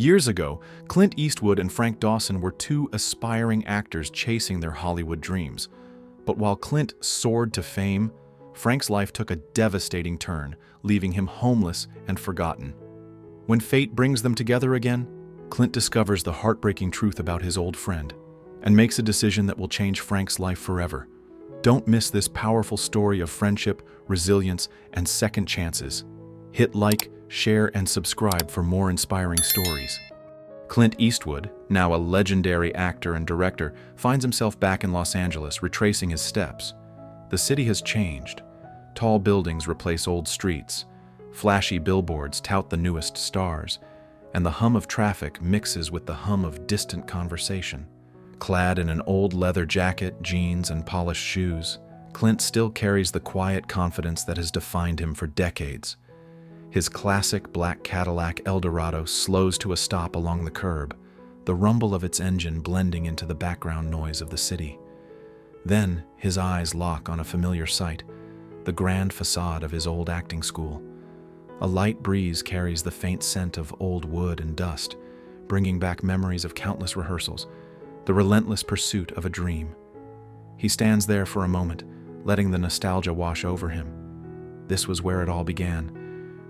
Years ago, Clint Eastwood and Frank Dawson were two aspiring actors chasing their Hollywood dreams. But while Clint soared to fame, Frank's life took a devastating turn, leaving him homeless and forgotten. When fate brings them together again, Clint discovers the heartbreaking truth about his old friend and makes a decision that will change Frank's life forever. Don't miss this powerful story of friendship, resilience, and second chances. Hit like, share, and subscribe for more inspiring stories. Clint Eastwood, now a legendary actor and director, finds himself back in Los Angeles, retracing his steps. The city has changed. Tall buildings replace old streets. Flashy billboards tout the newest stars, and the hum of traffic mixes with the hum of distant conversation. Clad in an old leather jacket, jeans, and polished shoes, Clint still carries the quiet confidence that has defined him for decades. His classic black Cadillac Eldorado slows to a stop along the curb, the rumble of its engine blending into the background noise of the city. Then his eyes lock on a familiar sight, the grand facade of his old acting school. A light breeze carries the faint scent of old wood and dust, bringing back memories of countless rehearsals, the relentless pursuit of a dream. He stands there for a moment, letting the nostalgia wash over him. This was where it all began,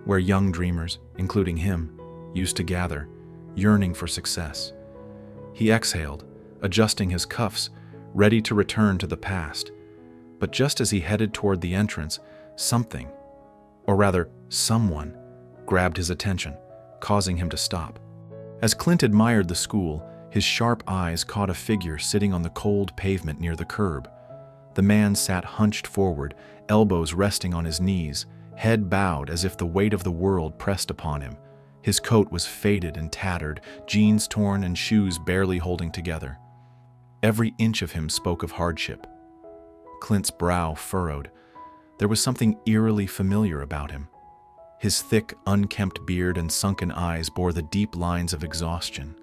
where young dreamers, including him, used to gather, yearning for success. He exhaled, adjusting his cuffs, ready to return to the past. But just as he headed toward the entrance, something, or rather, someone, grabbed his attention, causing him to stop. As Clint admired the school, his sharp eyes caught a figure sitting on the cold pavement near the curb. The man sat hunched forward, elbows resting on his knees, head bowed as if the weight of the world pressed upon him. His coat was faded and tattered, jeans torn and shoes barely holding together. Every inch of him spoke of hardship. Clint's brow furrowed. There was something eerily familiar about him. His thick, unkempt beard and sunken eyes bore the deep lines of exhaustion.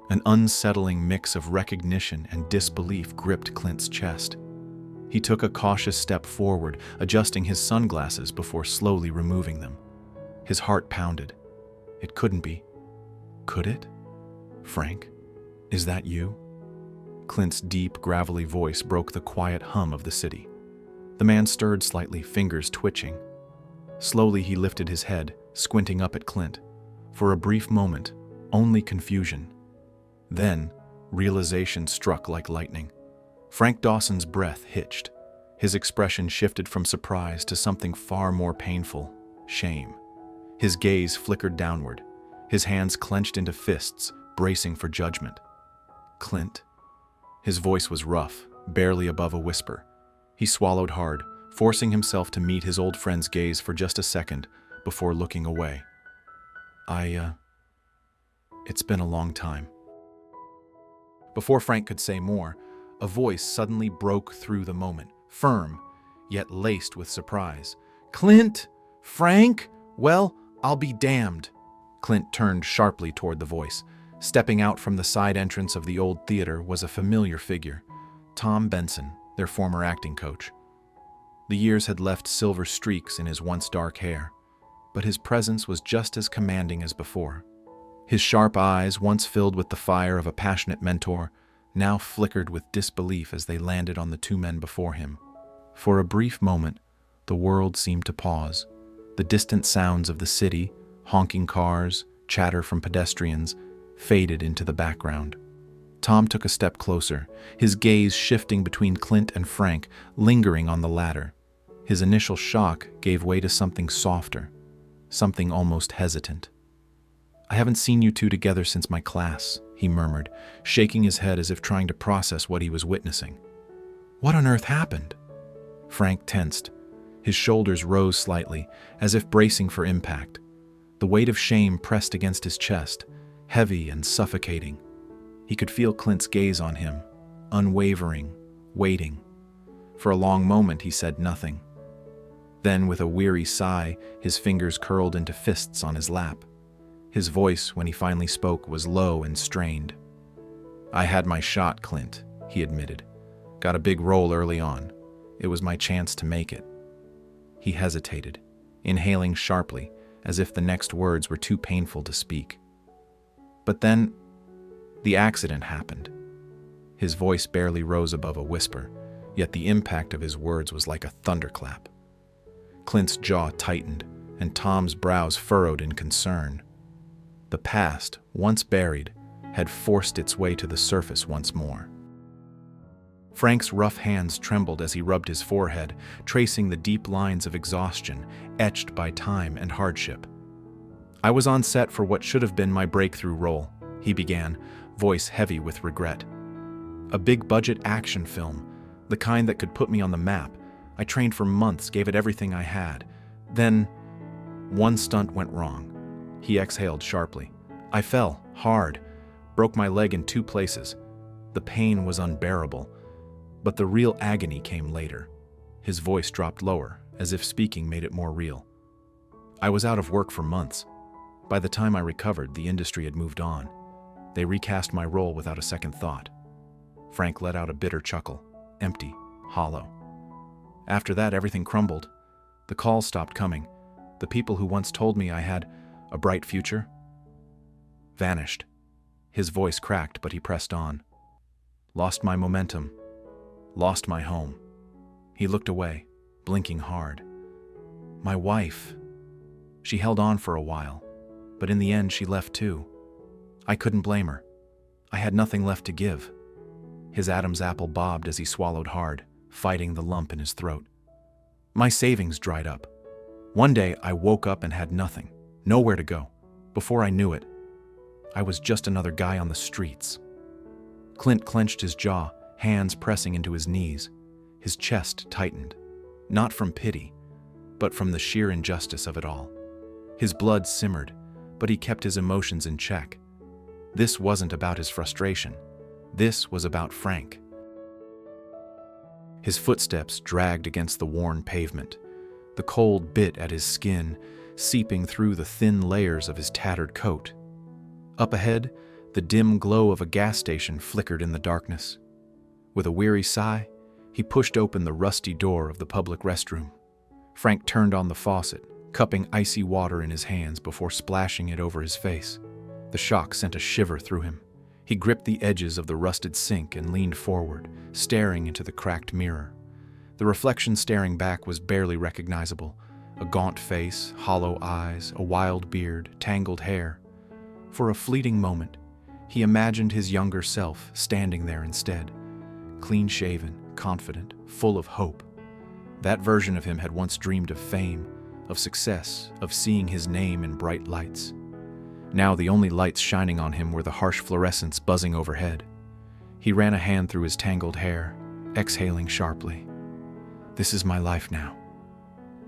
An unsettling mix of recognition and disbelief gripped Clint's chest. He took a cautious step forward, adjusting his sunglasses before slowly removing them. His heart pounded. It couldn't be. Could it? Frank, is that you? Clint's deep, gravelly voice broke the quiet hum of the city. The man stirred slightly, fingers twitching. Slowly he lifted his head, squinting up at Clint. For a brief moment, only confusion. Then, realization struck like lightning. Frank Dawson's breath hitched. His expression shifted from surprise to something far more painful, shame. His gaze flickered downward, his hands clenched into fists, bracing for judgment. Clint. His voice was rough, barely above a whisper. He swallowed hard, forcing himself to meet his old friend's gaze for just a second before looking away. It's been a long time. Before Frank could say more, a voice suddenly broke through the moment, firm, yet laced with surprise. Clint! Frank? Well, I'll be damned. Clint turned sharply toward the voice. Stepping out from the side entrance of the old theater was a familiar figure, Tom Benson, their former acting coach. The years had left silver streaks in his once dark hair, but his presence was just as commanding as before. His sharp eyes, once filled with the fire of a passionate mentor, now flickered with disbelief as they landed on the two men before him. For a brief moment, the world seemed to pause. The distant sounds of the city, honking cars, chatter from pedestrians, faded into the background. Tom took a step closer, his gaze shifting between Clint and Frank, lingering on the latter. His initial shock gave way to something softer, something almost hesitant. I haven't seen you two together since my class, he murmured, shaking his head as if trying to process what he was witnessing. What on earth happened? Frank tensed. His shoulders rose slightly, as if bracing for impact. The weight of shame pressed against his chest, heavy and suffocating. He could feel Clint's gaze on him, unwavering, waiting. For a long moment he said nothing. Then, with a weary sigh, his fingers curled into fists on his lap. His voice, when he finally spoke, was low and strained. I had my shot, Clint, he admitted. Got a big role early on. It was my chance to make it. He hesitated, inhaling sharply, as if the next words were too painful to speak. But then, the accident happened. His voice barely rose above a whisper, yet the impact of his words was like a thunderclap. Clint's jaw tightened, and Tom's brows furrowed in concern. The past, once buried, had forced its way to the surface once more. Frank's rough hands trembled as he rubbed his forehead, tracing the deep lines of exhaustion etched by time and hardship. "I was on set for what should have been my breakthrough role," he began, voice heavy with regret. "A big-budget action film, the kind that could put me on the map. I trained for months, gave it everything I had. Then, one stunt went wrong." He exhaled sharply. "I fell, hard, broke my leg in 2 places. The pain was unbearable. But the real agony came later." His voice dropped lower, as if speaking made it more real. "I was out of work for months. By the time I recovered, the industry had moved on. They recast my role without a second thought." Frank let out a bitter chuckle, empty, hollow. "After that, everything crumbled. The calls stopped coming. The people who once told me I had a bright future vanished." His voice cracked, but he pressed on. "Lost my momentum. Lost my home." He looked away, blinking hard. "My wife. She held on for a while, but in the end she left too. I couldn't blame her. I had nothing left to give." His Adam's apple bobbed as he swallowed hard, fighting the lump in his throat. "My savings dried up. One day I woke up and had nothing, nowhere to go. Before I knew it, I was just another guy on the streets." Clint clenched his jaw, hands pressing into his knees. His chest tightened, not from pity, but from the sheer injustice of it all. His blood simmered, but he kept his emotions in check. This wasn't about his frustration. This was about Frank. His footsteps dragged against the worn pavement. The cold bit at his skin, seeping through the thin layers of his tattered coat. Up ahead, the dim glow of a gas station flickered in the darkness. With a weary sigh, he pushed open the rusty door of the public restroom. Frank turned on the faucet, cupping icy water in his hands before splashing it over his face. The shock sent a shiver through him. He gripped the edges of the rusted sink and leaned forward, staring into the cracked mirror. The reflection staring back was barely recognizable. A gaunt face, hollow eyes, a wild beard, tangled hair. For a fleeting moment, he imagined his younger self standing there instead. Clean-shaven, confident, full of hope. That version of him had once dreamed of fame, of success, of seeing his name in bright lights. Now the only lights shining on him were the harsh fluorescents buzzing overhead. He ran a hand through his tangled hair, exhaling sharply. "This is my life now."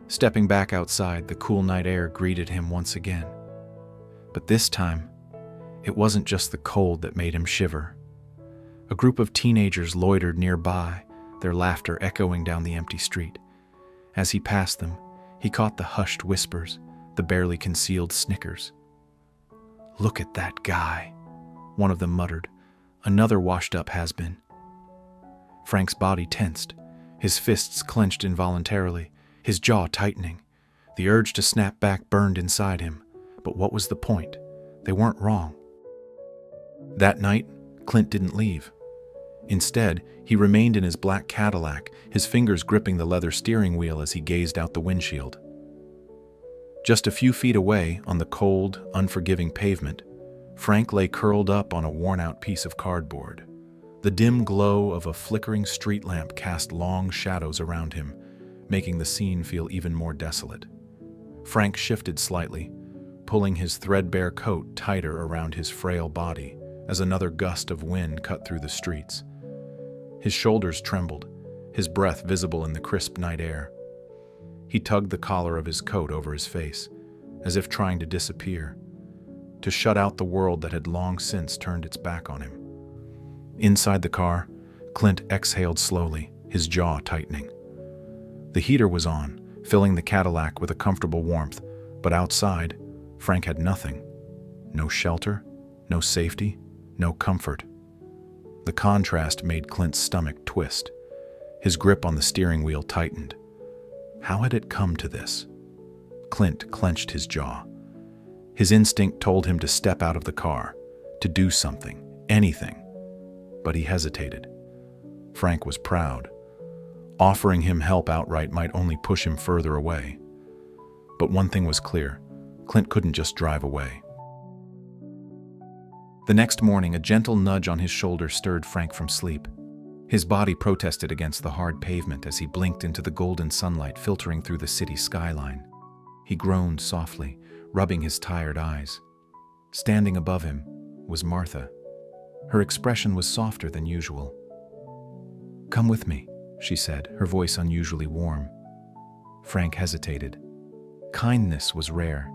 Stepping back outside, the cool night air greeted him once again. But this time, it wasn't just the cold that made him shiver. A group of teenagers loitered nearby, their laughter echoing down the empty street. As he passed them, he caught the hushed whispers, the barely concealed snickers. "Look at that guy," one of them muttered. "Another washed-up has-been." Frank's body tensed, his fists clenched involuntarily, his jaw tightening. The urge to snap back burned inside him, but what was the point? They weren't wrong. That night, Clint didn't leave. Instead, he remained in his black Cadillac, his fingers gripping the leather steering wheel as he gazed out the windshield. Just a few feet away, on the cold, unforgiving pavement, Frank lay curled up on a worn-out piece of cardboard. The dim glow of a flickering street lamp cast long shadows around him, making the scene feel even more desolate. Frank shifted slightly, pulling his threadbare coat tighter around his frail body as another gust of wind cut through the streets. His shoulders trembled, his breath visible in the crisp night air. He tugged the collar of his coat over his face, as if trying to disappear, to shut out the world that had long since turned its back on him. Inside the car, Clint exhaled slowly, his jaw tightening. The heater was on, filling the Cadillac with a comfortable warmth, but outside, Frank had nothing. No shelter, no safety, no comfort. The contrast made Clint's stomach twist. His grip on the steering wheel tightened. How had it come to this? Clint clenched his jaw. His instinct told him to step out of the car, to do something, anything. But he hesitated. Frank was proud. Offering him help outright might only push him further away. But one thing was clear: Clint couldn't just drive away. The next morning, a gentle nudge on his shoulder stirred Frank from sleep. His body protested against the hard pavement as he blinked into the golden sunlight filtering through the city skyline. He groaned softly, rubbing his tired eyes. Standing above him was Martha. Her expression was softer than usual. "Come with me," she said, her voice unusually warm. Frank hesitated. Kindness was rare.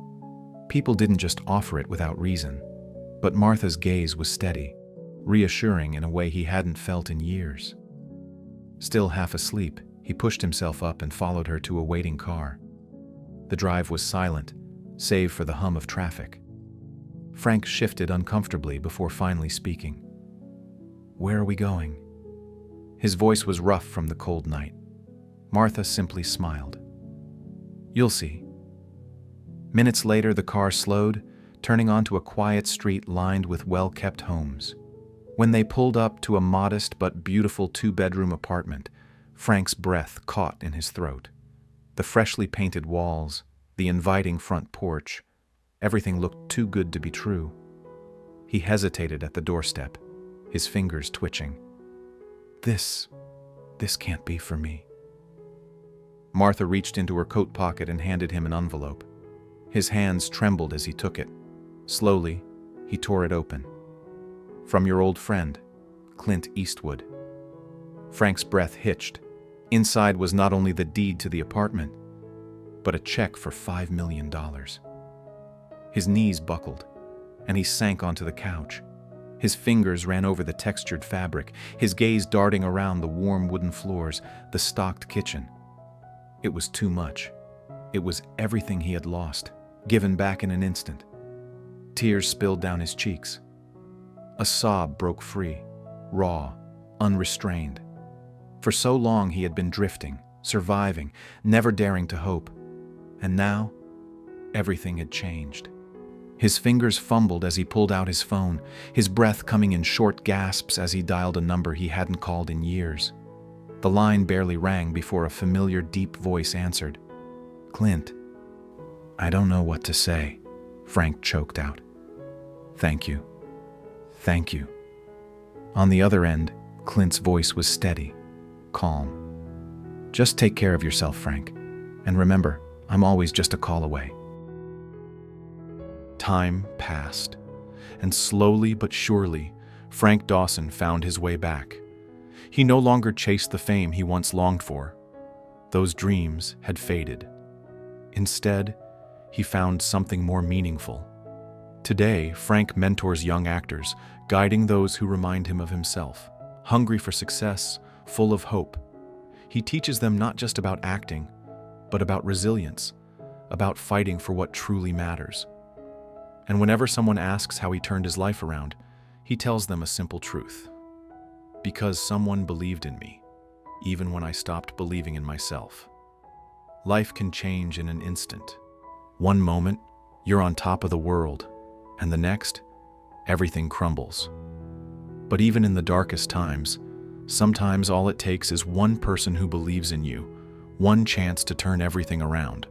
People didn't just offer it without reason. But Martha's gaze was steady, reassuring in a way he hadn't felt in years. Still half asleep, he pushed himself up and followed her to a waiting car. The drive was silent, save for the hum of traffic. Frank shifted uncomfortably before finally speaking. "Where are we going?" His voice was rough from the cold night. Martha simply smiled. "You'll see." Minutes later, the car slowed, turning onto a quiet street lined with well-kept homes. When they pulled up to a modest but beautiful two-bedroom apartment, Frank's breath caught in his throat. The freshly painted walls, the inviting front porch, everything looked too good to be true. He hesitated at the doorstep, his fingers twitching. This can't be for me." Martha reached into her coat pocket and handed him an envelope. His hands trembled as he took it. Slowly, he tore it open. "From your old friend, Clint Eastwood." Frank's breath hitched. Inside was not only the deed to the apartment, but a check for $5 million. His knees buckled, and he sank onto the couch. His fingers ran over the textured fabric, his gaze darting around the warm wooden floors, the stocked kitchen. It was too much. It was everything he had lost, given back in an instant. Tears spilled down his cheeks. A sob broke free, raw, unrestrained. For so long he had been drifting, surviving, never daring to hope. And now, everything had changed. His fingers fumbled as he pulled out his phone, his breath coming in short gasps as he dialed a number he hadn't called in years. The line barely rang before a familiar deep voice answered. "Clint." "I don't know what to say," Frank choked out. "Thank you. Thank you." On the other end, Clint's voice was steady, calm. "Just take care of yourself, Frank. And remember, I'm always just a call away." Time passed, and slowly but surely, Frank Dawson found his way back. He no longer chased the fame he once longed for. Those dreams had faded. Instead, he found something more meaningful. Today, Frank mentors young actors, guiding those who remind him of himself, hungry for success, full of hope. He teaches them not just about acting, but about resilience, about fighting for what truly matters. And whenever someone asks how he turned his life around, he tells them a simple truth. "Because someone believed in me, even when I stopped believing in myself." Life can change in an instant. One moment, you're on top of the world, and the next, everything crumbles. But even in the darkest times, sometimes all it takes is one person who believes in you, one chance to turn everything around.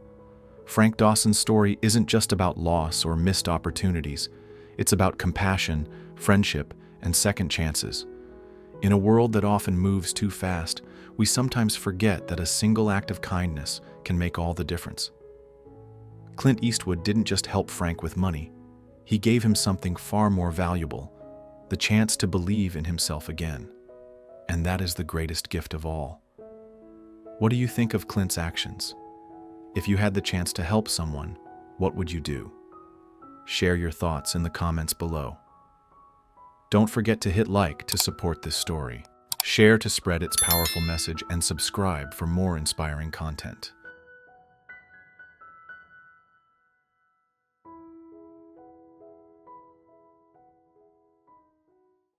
Frank Dawson's story isn't just about loss or missed opportunities. It's about compassion, friendship, and second chances. In a world that often moves too fast, we sometimes forget that a single act of kindness can make all the difference. Clint Eastwood didn't just help Frank with money. He gave him something far more valuable, the chance to believe in himself again. And that is the greatest gift of all. What do you think of Clint's actions? If you had the chance to help someone, what would you do? Share your thoughts in the comments below. Don't forget to hit like to support this story. Share to spread its powerful message and subscribe for more inspiring content.